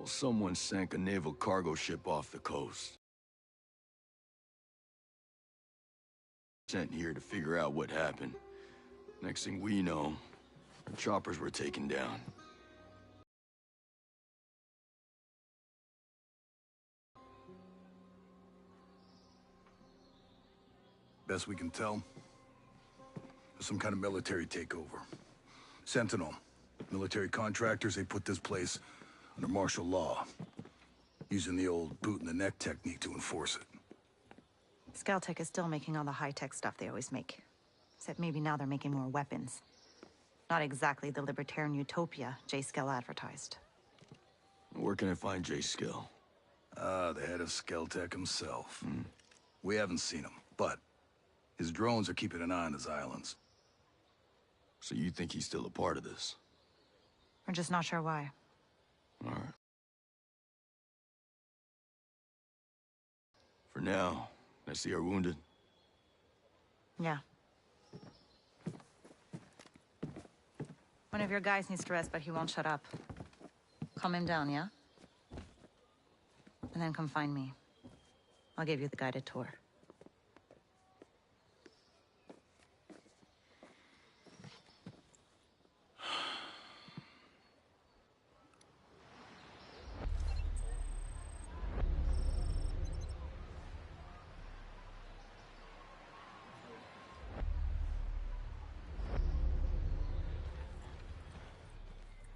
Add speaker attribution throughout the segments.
Speaker 1: Well, someone sank a naval cargo ship off the coast. Sent here to figure out what happened. Next thing we know, our choppers were taken down.
Speaker 2: Best we can tell, there's some kind of military takeover. Sentinel, military contractors, they put this place under martial law, using the old boot-in-the-neck technique to enforce it.
Speaker 3: Scaltech is still making all the high-tech stuff they always make. Except maybe now they're making more weapons. Not exactly the libertarian utopia J. Skell advertised.
Speaker 1: Where can I find J. Skell?
Speaker 2: The head of Scaltech himself. We haven't seen him, but his drones are keeping an eye on his islands.
Speaker 1: So you think he's still a part of this?
Speaker 3: We're just not sure why.
Speaker 1: All right. For now, I see our wounded.
Speaker 3: Yeah. One of your guys needs to rest, but he won't shut up. Calm him down, yeah? And then come find me. I'll give you the guided tour.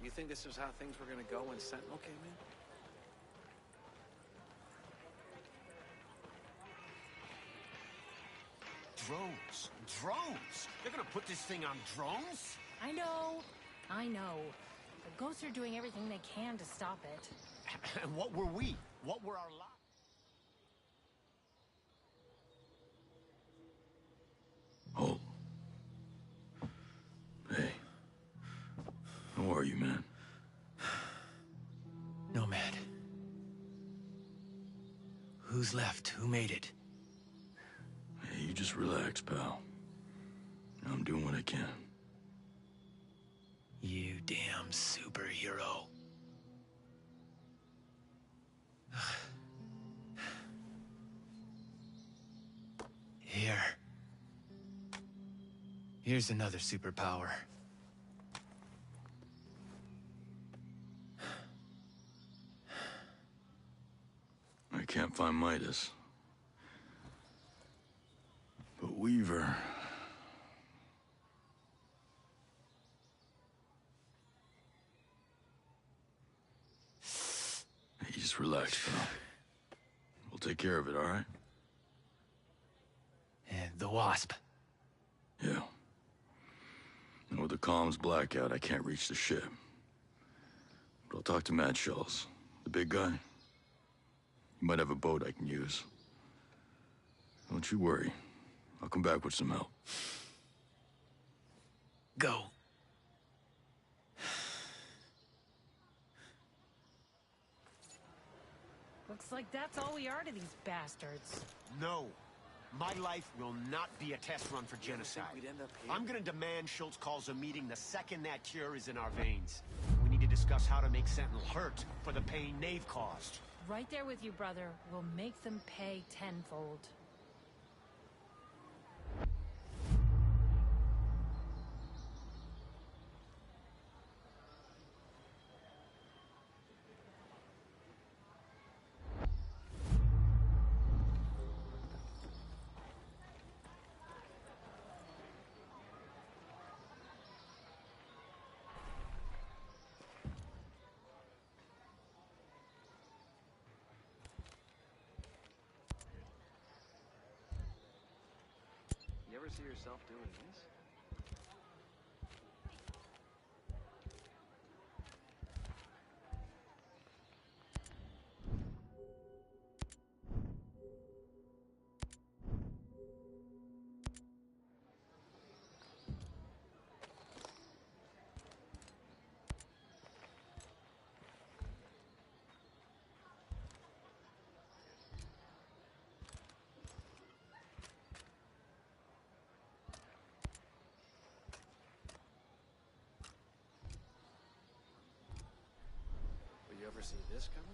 Speaker 4: You think this is how things were gonna go when Sentinel came in?
Speaker 5: Drones. Drones! They're gonna put this thing on drones?
Speaker 6: I know. The ghosts are doing everything they can to stop it.
Speaker 5: And what were we? What were our lives?
Speaker 1: Oh. Hey. How are you, man?
Speaker 7: Nomad. Who's left? Who made it?
Speaker 1: Hey, you just relax, pal. I'm doing what I can.
Speaker 7: You damn superhero. Here's another superpower.
Speaker 1: I can't find Midas. But Weaver... Hey, just relax, pal. We'll take care of it, all right?
Speaker 7: And the Wasp.
Speaker 1: Yeah. And with the comms blackout, I can't reach the ship. But I'll talk to Mad Shells, the big guy. He might have a boat I can use. Don't you worry. I'll come back with some help.
Speaker 7: Go.
Speaker 6: Looks like that's all we are to these bastards.
Speaker 5: No. My life will not be a test run for genocide.
Speaker 4: We'd end up here?
Speaker 5: I'm gonna demand Schultz calls a meeting the second that cure is in our veins. We need to discuss how to make Sentinel hurt for the pain they've caused.
Speaker 6: Right there with you, brother. We'll make them pay tenfold.
Speaker 4: You ever see yourself doing this? ever see this coming?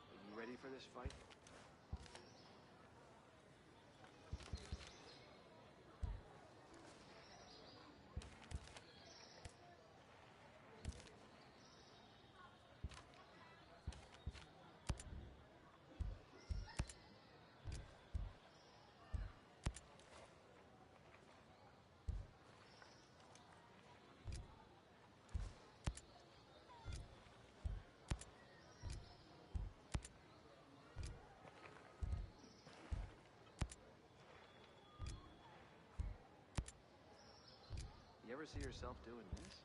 Speaker 4: Are you ready for this fight? You ever see yourself doing this?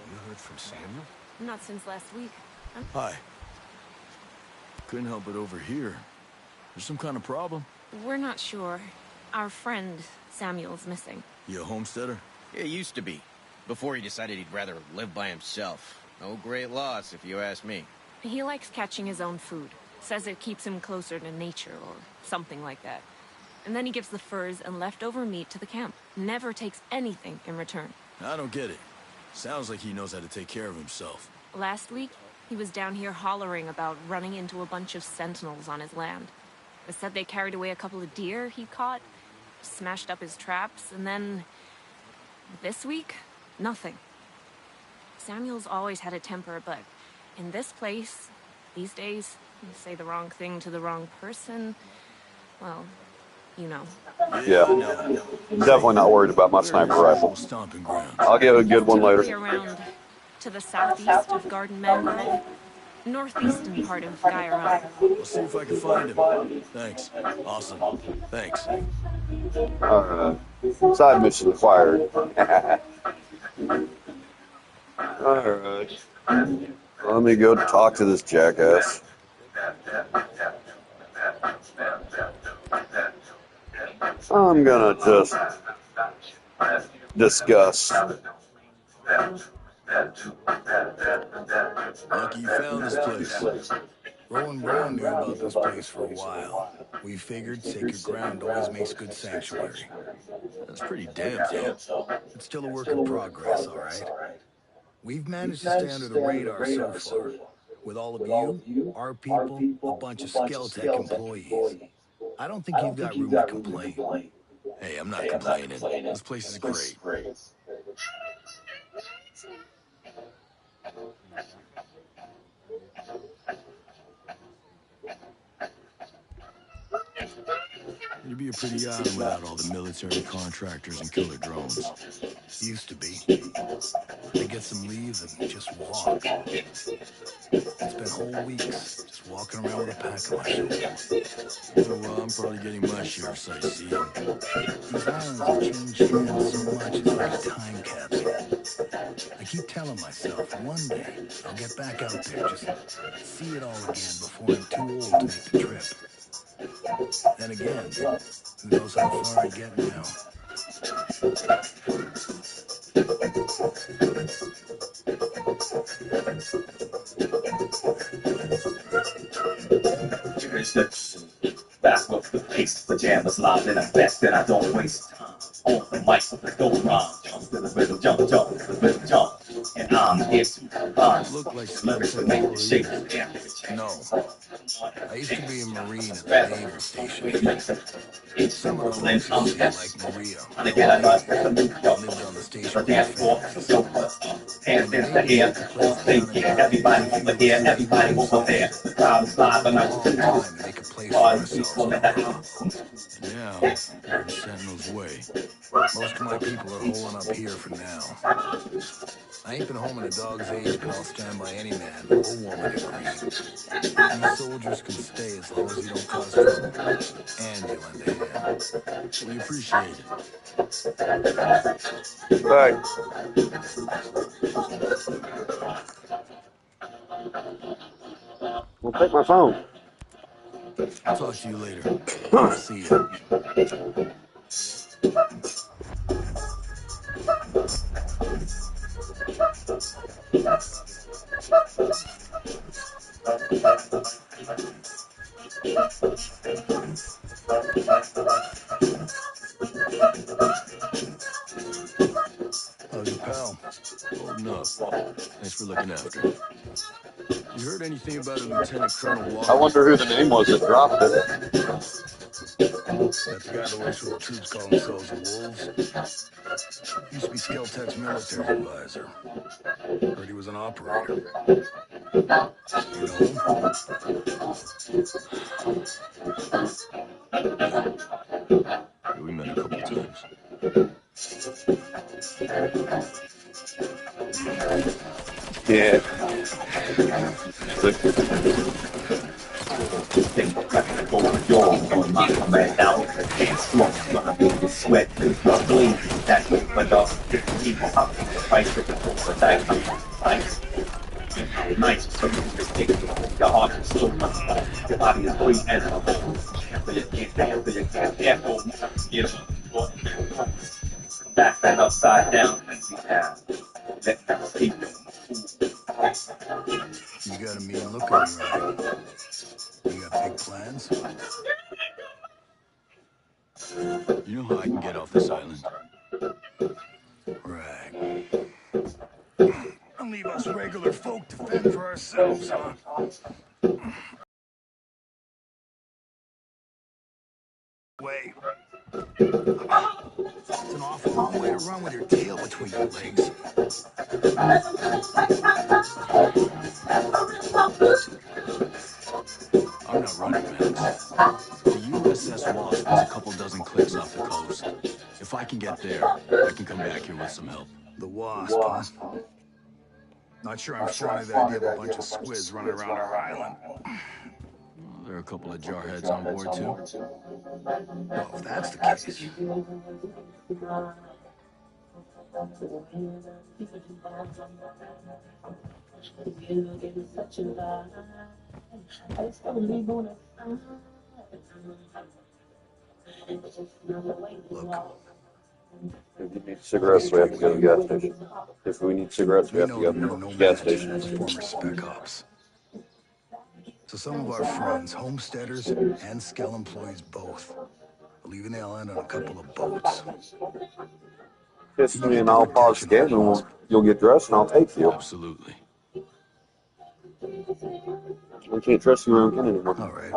Speaker 2: You heard from Samuel?
Speaker 6: Not since last week.
Speaker 1: Hi. Couldn't help but overhear. There's some kind of problem?
Speaker 6: We're not sure. Our friend, Samuel's missing.
Speaker 1: You a homesteader?
Speaker 8: It used to be. Before he decided he'd rather live by himself. No great loss, if you ask me.
Speaker 6: He likes catching his own food. Says it keeps him closer to nature or something like that. And then he gives the furs and leftover meat to the camp. Never takes anything in return.
Speaker 1: I don't get it. Sounds like he knows how to take care of himself.
Speaker 6: Last week, he was down here hollering about running into a bunch of sentinels on his land. They said they carried away a couple of deer he caught, smashed up his traps, and then... this week, nothing. Samuel's always had a temper, but in this place, these days, you say the wrong thing to the wrong person, well, you know.
Speaker 9: Yeah, definitely not worried about my sniper rifle.
Speaker 1: Stomping ground.
Speaker 9: I'll get a good one later.
Speaker 6: Typically around to the southeast of Garden Mangrove, northeastern part of Guyron.
Speaker 1: I'll see if I can find him. Thanks. Awesome. Thanks.
Speaker 9: Alright. Side mission acquired. Alright. Let me go talk to this jackass. I'm gonna just discuss.
Speaker 1: Lucky you found this place.
Speaker 2: Rowan Brown knew about this place for a while. We figured sacred ground always makes good sanctuary.
Speaker 1: That's pretty damn tough.
Speaker 2: It's still a work in progress, all right? We've managed to stay under the radar so far. With all of you, our people, a bunch of Skeltech employees. I don't think you've got room to complain.
Speaker 1: Hey, I'm not complaining. This place is great. It'd be a pretty island without all the military contractors and killer drones.
Speaker 2: Used to be. I get some leave and just walk. It's been whole weeks just walking around with a pack on my shoulder.
Speaker 1: Oh, well, I'm probably getting my share of sightseeing.
Speaker 2: These islands have changed hands so much, it's like a time capsule. I keep telling myself, one day, I'll get back out there, just see it all again before I'm too old to make the trip. Then again, who knows how far I get now.
Speaker 10: Back up the pace, pajamas live in effect, and I don't waste time. On the mic with the go rhyme, jump to the rhythm, jump to the rhythm, jump. And I'm here to
Speaker 1: Don't look like
Speaker 10: let
Speaker 1: Skell
Speaker 10: it
Speaker 1: Tech
Speaker 10: make the shape
Speaker 1: employees.
Speaker 10: of the damn
Speaker 2: No. I used to be a Marine at the
Speaker 10: rather
Speaker 2: naval station.
Speaker 10: it makes it
Speaker 2: Some of the
Speaker 10: then
Speaker 2: folks you
Speaker 10: I'm
Speaker 2: see, like Maria,
Speaker 10: and
Speaker 2: don't
Speaker 10: again
Speaker 2: believe
Speaker 10: I
Speaker 2: me.
Speaker 10: got
Speaker 2: They lived on the station
Speaker 10: the
Speaker 2: with their
Speaker 10: dance floor
Speaker 2: families.
Speaker 10: so
Speaker 2: When
Speaker 10: hands
Speaker 2: the
Speaker 10: in the
Speaker 2: Navy
Speaker 10: air
Speaker 2: took the
Speaker 10: on
Speaker 2: place down
Speaker 10: stage
Speaker 2: in
Speaker 10: here
Speaker 2: Iraq,
Speaker 10: everybody
Speaker 2: they
Speaker 10: over
Speaker 2: figured
Speaker 10: here
Speaker 2: since we were
Speaker 10: everybody
Speaker 2: in
Speaker 10: over there
Speaker 2: session,
Speaker 10: the crowd is
Speaker 2: it'd
Speaker 10: live
Speaker 2: take
Speaker 10: and
Speaker 2: a
Speaker 10: I
Speaker 2: long time to make a place for ourselves on Earth.
Speaker 1: And now, we're in Sentinel's way.
Speaker 2: Most of my people are holing up here for now. I ain't been home in a dog's age, but I'll stand by any man or woman in green. These soldiers can stay as long as you don't cause trouble. And you lend a hand.
Speaker 1: We appreciate it.
Speaker 9: Hey, well, take my phone.
Speaker 2: I'll talk to you later. See ya. How's your pal?
Speaker 1: Holding up. Thanks for looking after him. You heard anything about a Lieutenant Colonel
Speaker 9: I
Speaker 1: Walker?
Speaker 9: wonder who the name was that dropped it.
Speaker 2: That the guy that works for the troops call themselves the Wolves? Used to be Skeltech's military advisor. Heard he was an operator. You know him?
Speaker 1: Yeah. Yeah, we met a couple times.
Speaker 9: Yeah.
Speaker 10: on my command now the dance floor gonna make you sweat bleed that's over dog people up fight with the dice nice so you just take your heart and soul your body is free as a whole but you can't dance but you can't echo you know back that upside down and be down let that speak
Speaker 2: You got a mean look in your eye. You got big plans?
Speaker 1: You know how I can get off this island?
Speaker 2: Right. And leave us regular folk to fend for ourselves, huh? Way. It's an awful long way to run with your tail between your legs.
Speaker 1: I'm not running, Max. The USS Wasp is a couple dozen clicks off the coast. If I can get there, I can come back here with some help.
Speaker 2: The Wasp, huh? Not sure I'm fond of the idea of a bunch of squids running around our island.
Speaker 1: Well, there are a couple of jarheads on board, too.
Speaker 2: Well, if that's the case. Look,
Speaker 9: If you need
Speaker 2: I'll be
Speaker 9: cigarettes, we have
Speaker 2: straight
Speaker 9: to
Speaker 2: with
Speaker 9: go to the
Speaker 2: you.
Speaker 9: gas station. If we need cigarettes, we
Speaker 2: We
Speaker 9: have to
Speaker 2: know
Speaker 9: go
Speaker 2: that
Speaker 9: to
Speaker 2: you're no
Speaker 9: the gas
Speaker 2: match
Speaker 9: station.
Speaker 2: for former spec ops. So some of our friends, homesteaders and Skell employees both, are leaving the island on a couple of boats.
Speaker 9: Kiss
Speaker 2: Can you
Speaker 9: me
Speaker 2: get
Speaker 9: and
Speaker 2: the
Speaker 9: I'll pause
Speaker 2: protection
Speaker 9: the
Speaker 2: of
Speaker 9: game
Speaker 2: the
Speaker 9: and
Speaker 2: Wasp?
Speaker 9: you'll get dressed and I'll take you.
Speaker 1: Absolutely.
Speaker 9: We can't trust you around Ken anymore.
Speaker 2: All right.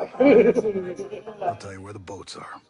Speaker 2: I'll tell you where the boats are.